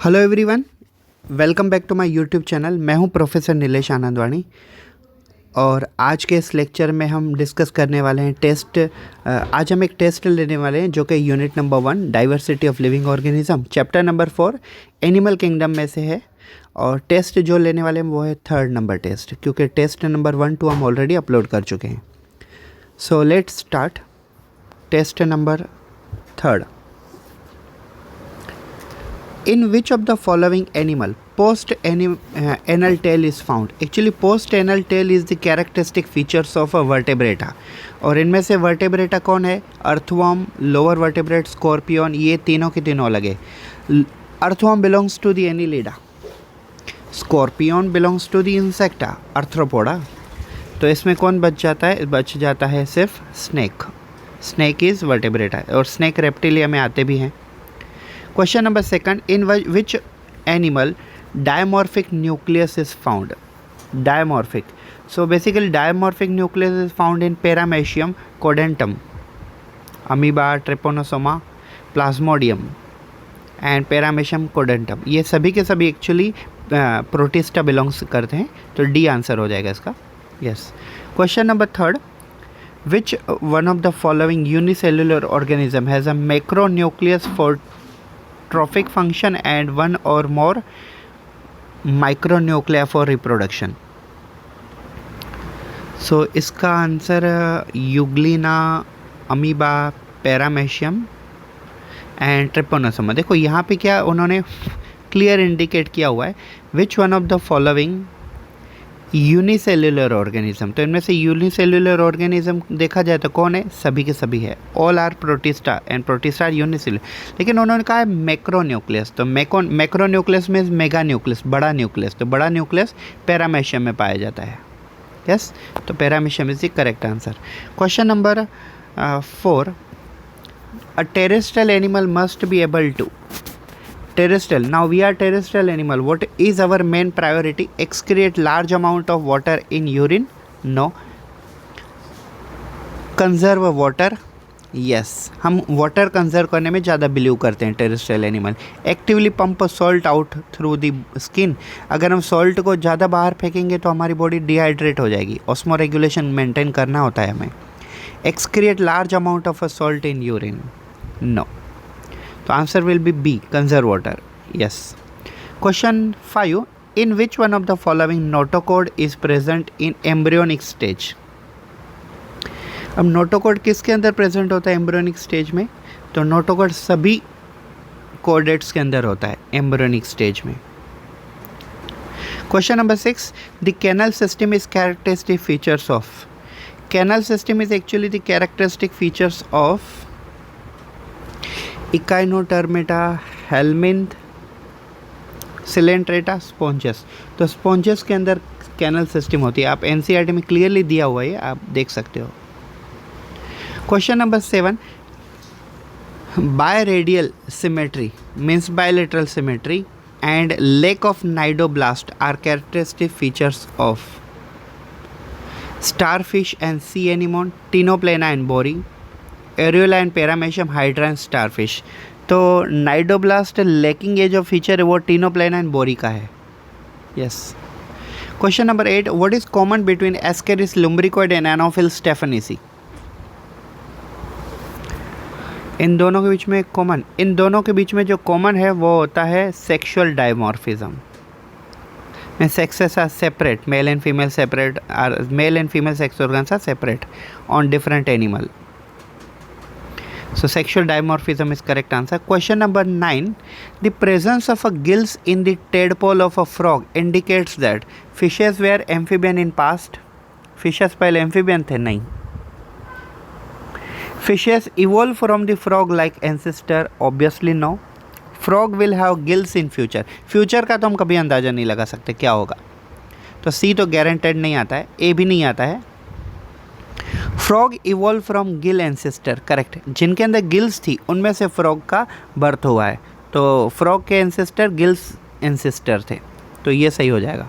Hello everyone, welcome back to my YouTube channel. मैं हूं professor Nilesh आनंदवानी और आज के इस लेक्चर में हम डिस्कस करने वाले हैं टेस्ट। आज हम एक टेस्ट लेने वाले हैं जो कि unit number 1 diversity of living organism chapter number 4 animal kingdom में से है। और टेस्ट जो लेने वाले हैं वो है 3rd नंबर टेस्ट, क्योंकि टेस्ट नंबर 1 2 हम ऑलरेडी अपलोड कर चुके हैं। So let's start test number 3rd। In which of the following animal post-anal tail is found? Actually, post-anal tail is the characteristic features of a vertebrata. और इनमें से वर्टेब्रेटा कौन है? अर्थवर्म, लोअर वर्टेब्रेट, स्कॉर्पियन, ये तीनों के तीनों लगे। Earthworm belongs to the Annelida, scorpion belongs to the Insecta, Arthropoda. तो इसमें कौन बच जाता है? बच जाता है सिर्फ स्नेक। स्नेक इज वर्टेब्रेटा और स्नेक रेप्टिलिया में आते भी हैं। Question number 2, in which animal dimorphic nucleus is found? Dimorphic. So basically dimorphic nucleus is found in Paramecium codentum, Amoeba, Trypanosoma, Plasmodium and Paramecium codentum। ये सभी के सभी एक्चुअली प्रोटिस्टा बिलोंग्स करते हैं, तो डी आंसर हो जाएगा इसका। Yes. Question number 3, which one of the following unicellular organism has a macronucleus for trophic function and one or more micronuclei for reproduction? So इसका answer euglena, amoeba, paramecium and trypanosoma. देखो यहाँ पे क्या उन्होंने clear indicate किया हुआ है, विच one of the following unicellular organism. तो इनमें से यूनिसेल्युलर ऑर्गेनिज्म देखा जाए तो कौन है? सभी के सभी है। All are Protista and Protista are unicellular. लेकिन उन्होंने कहा है मैक्रोन्यूक्लियस, तो मैक्रोन्यूक्लियस मीन्स मेगा न्यूक्लियस, बड़ा न्यूक्लियस। तो बड़ा न्यूक्लियस पैरामेशियम में पाया जाता है। यस, तो Paramecium is the correct answer. Question number 4, a terrestrial animal must be able to terrestrial. Now we are terrestrial animal. What is our main priority? Excrete large amount of water in urine? No. Conserve water? Yes. हम water conserve करने में ज़्यादा believe करते हैं terrestrial animal. Actively pump salt out through the skin. अगर हम salt को ज़्यादा बाहर फेंकेंगे तो हमारी बॉडी डिहाइड्रेट हो जाएगी। ऑस्मो रेगुलेशन मेंटेन करना होता है हमें। Excrete large amount of a salt in urine? No. तो answer will be B, conserve water. Yes. Question 5, in which one of the following notochord is present in embryonic stage? अब notochord किसके अंदर present होता है embryonic stage में? तो notochord सभी कोडेट्स के अंदर होता है एम्ब्रियोनिक स्टेज में। Question number 6, the canal system is characteristic features of? Canal system is actually the characteristic features of echinodermata, helminth, coelenterata, sponges. तो स्पॉन्जेस के अंदर कैनल सिस्टम होती है। आप एनसीईआरटी में क्लियरली दिया हुआ है, आप देख सकते हो। Question number 7, biradial symmetry means bilateral symmetry and lack of cnidoblast are characteristic features of starfish and sea anemone, ctenoplana and beroe, aurelia and paramecium, hydra and starfish. तो नाइडोब्लास्ट लैकिंग ये जो फीचर है वो टिनोप्लेना and beroe का है। Yes. Question number 8, what is common between ascaris lumbricoid and anopheles stephensi? इन दोनों के बीच में कॉमन, इन दोनों के बीच में जो कॉमन है वो होता है sexual dimorphism. Sexes are separate, male and female separate, male and female sex organs are separate on different animal. So sexual dimorphism is correct answer. Question number 9, the presence of a gills in the tadpole of a frog indicates that fishes were amphibian in past. Fishes पहले amphibian थे? नहीं। Fishes evolve from the frog like ancestor? Obviously no. Frog will have gills in future. Future का तो हम कभी अंदाज़ा नहीं लगा सकते क्या होगा। तो सी तो गारंटेड नहीं आता है, ए भी नहीं आता है। Frog evolve from Gill ancestor, correct. जिनके अंदर गिल्स थी उनमें से फ्रॉग का बर्थ हुआ है, तो फ्रॉग के एंसेस्टर गिल्स एंसेस्टर थे, तो ये सही हो जाएगा।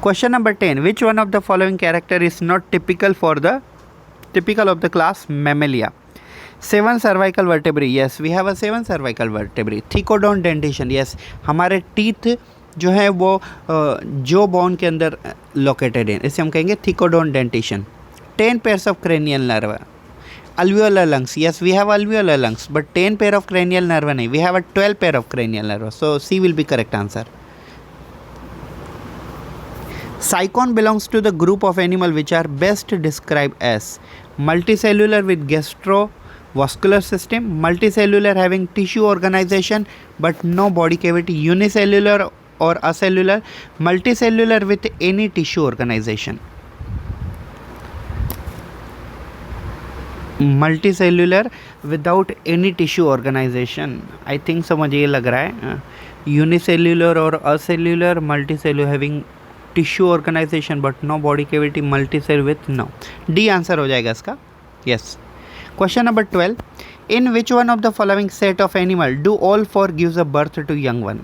Question number 10, which one of the following character is not typical of the class mammalia? 7 cervical vertebrae, yes we have a 7 cervical vertebrae. Thecodont dentition, yes हमारे टीथ जो है वो जो बोन के अंदर लोकेटेड है, इसे हम कहेंगे thecodont dentition. 10 pairs of cranial nerve. alveolar lungs, yes we have alveolar lungs, but 10 pair of cranial nerve nahi, we have a 12 pair of cranial nerve, so C will be correct answer. Cycon belongs to the group of animal which are best described as multicellular with gastrovascular system, multicellular having tissue organization but no body cavity, unicellular or acellular, multicellular with any tissue organization, multicellular without any tissue organization. I think समझ ये लग रहा है unicellular और acellular, multicellular having tissue organization but no body cavity, multicell with no. D answer हो जाएगा इसका, yes. Question number 12, in which one of the following set of animal do all four gives a birth to young one.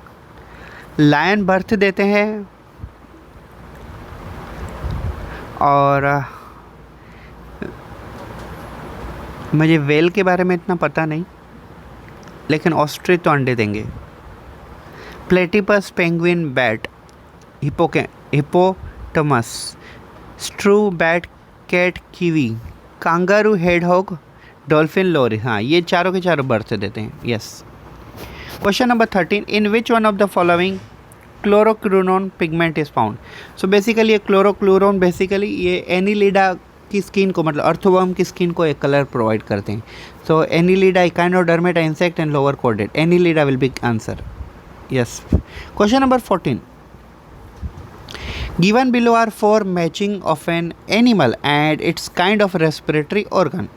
Lion birth देते हैं और मुझे well के बारे में इतना पता नहीं, लेकिन ऑस्ट्रिच तो अंडे देंगे। Platypus, penguin, bat, hippopotamus, shrew, bat, cat, kiwi, kangaroo, hedgehog, dolphin, loris, हाँ ये चारों के चारों बर्थ देते हैं, yes. Question number 13, in which one of the following chlorocruorin pigment is found. So basically ये क्लोरोक्लूरोन बेसिकली ये एनीलिडा की स्किन को, मतलब अर्थवर्म की स्किन को एक कलर प्रोवाइड करते हैं। So annelida, echinodermata insect and lower कोडेड, annelida will be answer, yes. Question number 14, given below are 4 matching of an animal and its kind of respiratory organ.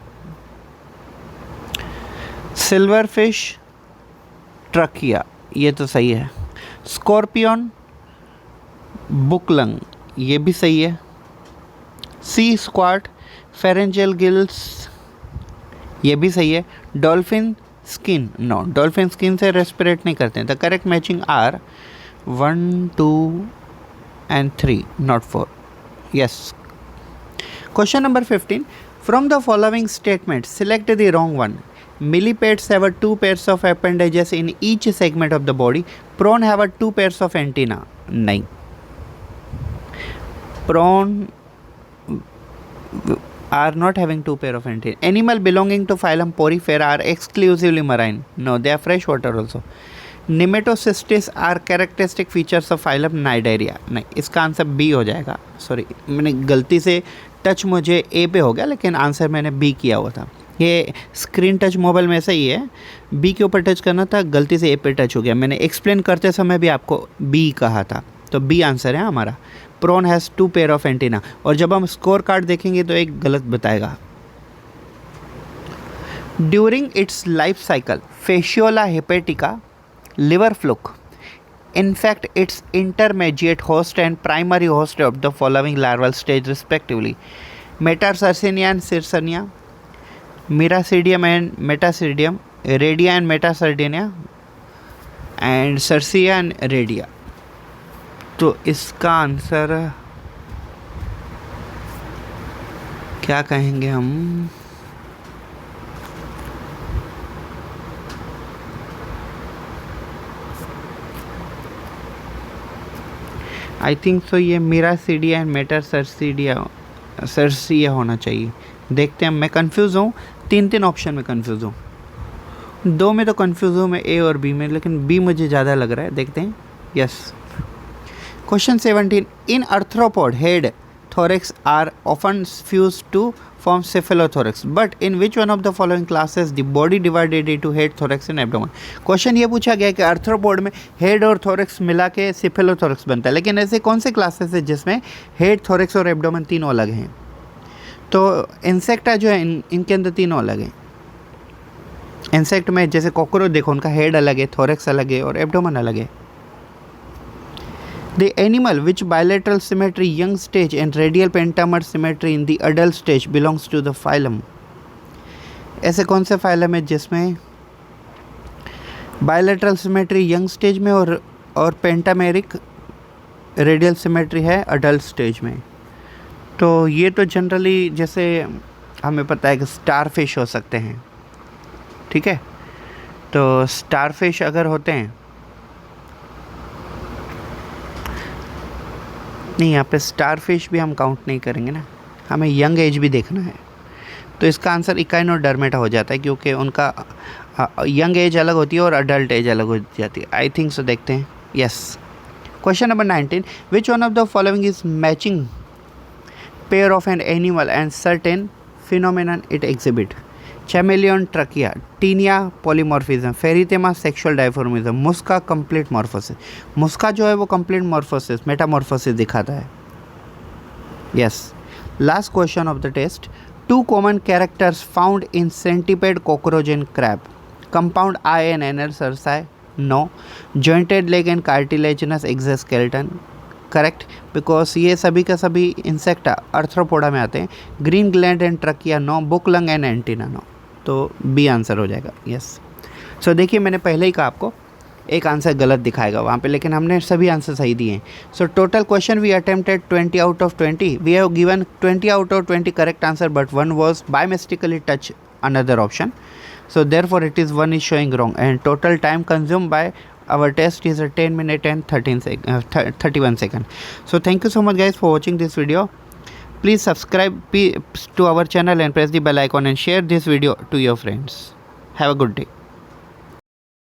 Silverfish, trachea, ये तो सही है। Scorpion, बुकलंग, ये भी सही है। सी स्क्वाट, फेरेंजियल गिल्स, ये भी सही है। Dolphin skin, no dolphin skin से रेस्पिरेट नहीं करते हैं। The correct matching are 1, 2 and 3, not 4, yes. Question number 15, from the following statement select the wrong one. Millipedes have 2 pairs of appendages in each segment of the body. Prawn have 2 pairs of antenna. नहीं, prawn are not having 2 pair of antennae. Animal belonging to phylum Porifera are exclusively marine. No, they are freshwater also. Nematocystis are characteristic features of phylum Cnidaria. नहीं, इसका answer B हो जाएगा। Sorry, मैंने गलती से touch मुझे ए पे हो गया, लेकिन आंसर मैंने बी किया हुआ था। ये स्क्रीन टच मोबाइल में ऐसा ही है, बी के ऊपर टच करना था, गलती से ए पे टच हो गया। मैंने एक्सप्लेन करते समय भी आपको बी कहा था, तो बी आंसर है हमारा। Prawn has 2 pair of antenna, और जब हम स्कोर कार्ड देखेंगे तो एक गलत बताएगा। During its life cycle Fasciola hepatica, liver fluke infect its intermediate host and primary host of the following larval stage respectively. Metacercinia and Circinia, Miracidium and Metacidium, Radia and Metacardinia, and Cercia and Radia. तो इसका answer क्या कहेंगे हम? I think so ये मिरासिडिया and मेटासर्सिया होना चाहिए। देखते हैं, मैं कंफ्यूज हूँ, 3 ऑप्शन में कंफ्यूज हूँ, 2 में तो कंफ्यूज हूँ मैं, ए और बी में, लेकिन बी मुझे ज़्यादा लग रहा है। देखते हैं, yes. Question 17, in arthropod head thorax are often fused to form cephalothorax, but in which one of the following classes the body divided into head, thorax and abdomen? Question ये पूछा गया कि आर्थ्रोपोड में हेड और thorax मिला के cephalothorax बनता है, लेकिन ऐसे कौन से क्लासेस है जिसमें हेड, थोरैक्स और एब्डोमेन तीनों अलग हैं? तो इंसेक्टा जो है इनके अंदर तीनों अलग हैं। इंसेक्ट में जैसे कॉकरोच देखो, उनका हेड अलग है, थोरैक्स अलग है और एब्डोमेन अलग है। The animal which bilateral symmetry young stage and radial pentamer symmetry in the adult stage belongs to the phylum. ऐसे कौन से फाइलम है जिसमें बायलैटरल सिमेट्री यंग स्टेज में और पेंटामेरिक रेडियल सिमेट्री है अडल्ट स्टेज में? तो ये तो जनरली जैसे हमें पता है कि स्टार फिश हो सकते हैं, ठीक है, तो स्टारफिश अगर होते हैं, नहीं यहाँ पे स्टारफिश भी हम काउंट नहीं करेंगे ना, हमें यंग एज भी देखना है, तो इसका आंसर इकाइनोडर्मेटा हो जाता है, क्योंकि उनका यंग एज अलग होती है और अडल्ट एज अलग हो जाती है। आई थिंक सो, देखते हैं। Yes, question number 19, which one of the following is matching pair of an animal and certain phenomenon it exhibit? Chameleon trachea, taenia polymorphism, pheretima sexual dimorphism, musca complete morphosis. मुस्का जो है वो complete morphosis, metamorphosis दिखाता है। Yes, last question of the test, two common characters found in centipede, cockroach and crab, compound eye and anal cerci, no, jointed leg and cartilaginous exoskeleton, correct, because ये सभी का सभी insect Arthropoda में आते हैं। Green gland and trachea, no, book lung and antenna, no, तो B answer हो जाएगा। यस, सो देखिए मैंने पहले ही कहा आपको एक आंसर गलत दिखाएगा वहाँ पे, लेकिन हमने सभी आंसर सही दिए हैं। So total question we attempted 20 out of 20, we have given 20 out of 20 correct answer, but one was by mistakenly touch another option, so therefore it is one is showing wrong, and total time consumed by our test is 10 minutes and 31 seconds. So thank you so much guys for watching this video. Please subscribe to our channel and press the bell icon and share this video to your friends. Have a good day.